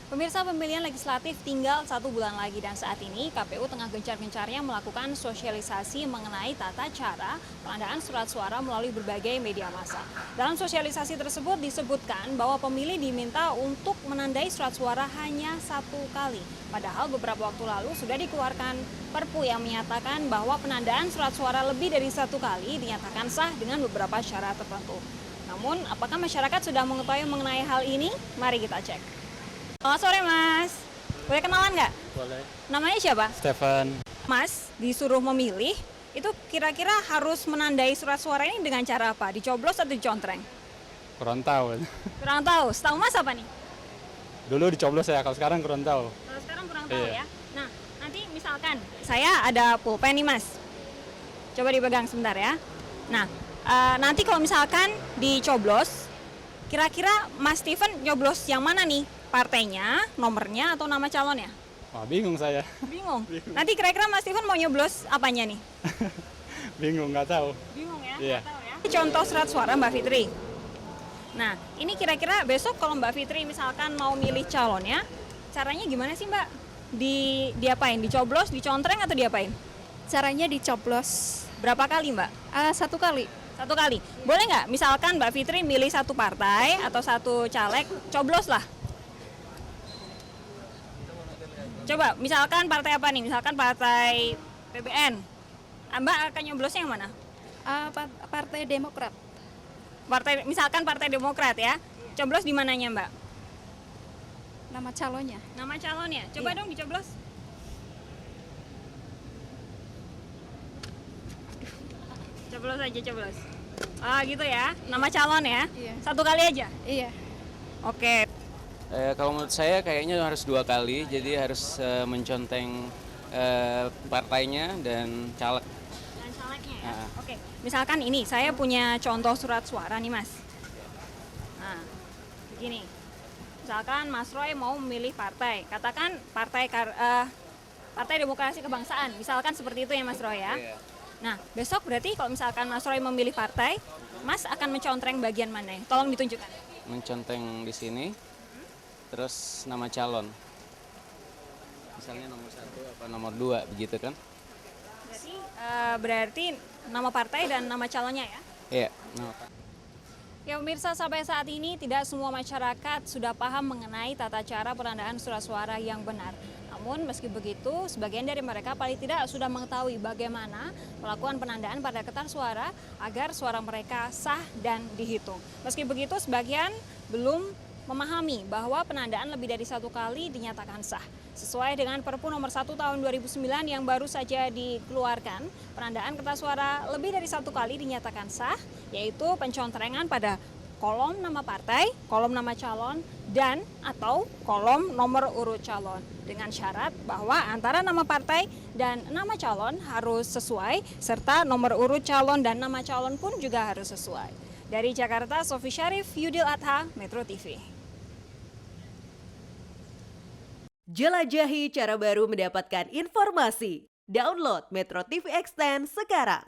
Pemirsa, pemilihan legislatif tinggal 1 bulan lagi dan saat ini KPU tengah gencar-gencarnya melakukan sosialisasi mengenai tata cara pengadaan surat suara melalui berbagai media massa. Dalam sosialisasi tersebut disebutkan bahwa pemilih diminta untuk menandai surat suara hanya 1 kali. Padahal beberapa waktu lalu sudah dikeluarkan Perpu yang menyatakan bahwa penandaan surat suara lebih dari 1 kali dinyatakan sah dengan beberapa syarat tertentu. Namun, apakah masyarakat sudah mengetahui mengenai hal ini? Mari kita cek. Selamat sore Mas, boleh kenalan nggak? Boleh. Namanya siapa? Stefan. Mas disuruh memilih, itu kira-kira harus menandai surat suara ini dengan cara apa? Dicoblos atau dicontreng? Kurang tahu. Kurang tahu, setahu Mas apa nih? Dulu dicoblos ya, kalau sekarang kurang tahu. Kalau sekarang kurang tahu Iya. ya. Nah, nanti misalkan saya ada pulpen nih Mas, coba dipegang sebentar ya. Nah, nanti kalau misalkan dicoblos, kira-kira Mas Steven nyoblos yang mana nih? Partainya, nomornya, atau nama calonnya? Wah, bingung saya. Bingung. Nanti kira-kira Mas Steven mau nyoblos apanya nih? Bingung, nggak tahu. Bingung ya? Iya. Nggak tahu ya? Contoh surat suara Mbak Fitri. Nah, ini kira-kira besok kalau Mbak Fitri misalkan mau milih calonnya, caranya gimana sih Mbak? Diapain? Dicoblos, dicontreng, atau diapain? Caranya dicoblos Berapa kali Mbak? 1 kali. 1 kali. Boleh nggak? Misalkan Mbak Fitri milih satu partai atau satu caleg, coblos lah. Coba, misalkan partai apa nih? Misalkan partai PBN. Mbak akan nyoblosnya yang mana? Partai Demokrat. Misalkan Partai Demokrat ya. Coblos di mananya Mbak? Nama calonnya. Nama calonnya. Coba Iya. dong dicoblos. Coblos aja, coblos. Ah, gitu ya. Nama calon ya. Iya. 1 kali aja. Iya. Oke. Kalau menurut saya kayaknya harus 2 kali, jadi harus menconteng partainya dan caleg. Dan calegnya ya. Ah. Oke. Misalkan ini saya punya contoh surat suara nih, Mas. Nah, begini. Misalkan Mas Roy mau memilih partai. Katakan Partai Demokrasi Kebangsaan. Misalkan seperti itu ya Mas Roy ya. Iya. Nah, besok berarti kalau misalkan Mas Roy memilih partai, Mas akan mencontreng bagian mana? Tolong ditunjukkan. Menconteng di sini, terus nama calon. Misalnya nomor 1 apa nomor 2 begitu kan? Berarti nama partai dan nama calonnya ya? Iya. Nama Ya pemirsa, sampai saat ini tidak semua masyarakat sudah paham mengenai tata cara penandaan surat suara yang benar. Namun meski begitu, sebagian dari mereka paling tidak sudah mengetahui bagaimana melakukan penandaan pada kertas suara agar suara mereka sah dan dihitung. Meski begitu, sebagian belum memahami bahwa penandaan lebih dari 1 kali dinyatakan sah. Sesuai dengan Perpu nomor 1 tahun 2009 yang baru saja dikeluarkan, penandaan kertas suara lebih dari 1 kali dinyatakan sah, yaitu pencontrengan pada kolom nama partai, kolom nama calon, dan atau kolom nomor urut calon. Dengan syarat bahwa antara nama partai dan nama calon harus sesuai, serta nomor urut calon dan nama calon pun juga harus sesuai. Dari Jakarta, Sofi Syarif, Yudil Adha, Metro TV. Jelajahi cara baru mendapatkan informasi. Download Metro TV Extend sekarang.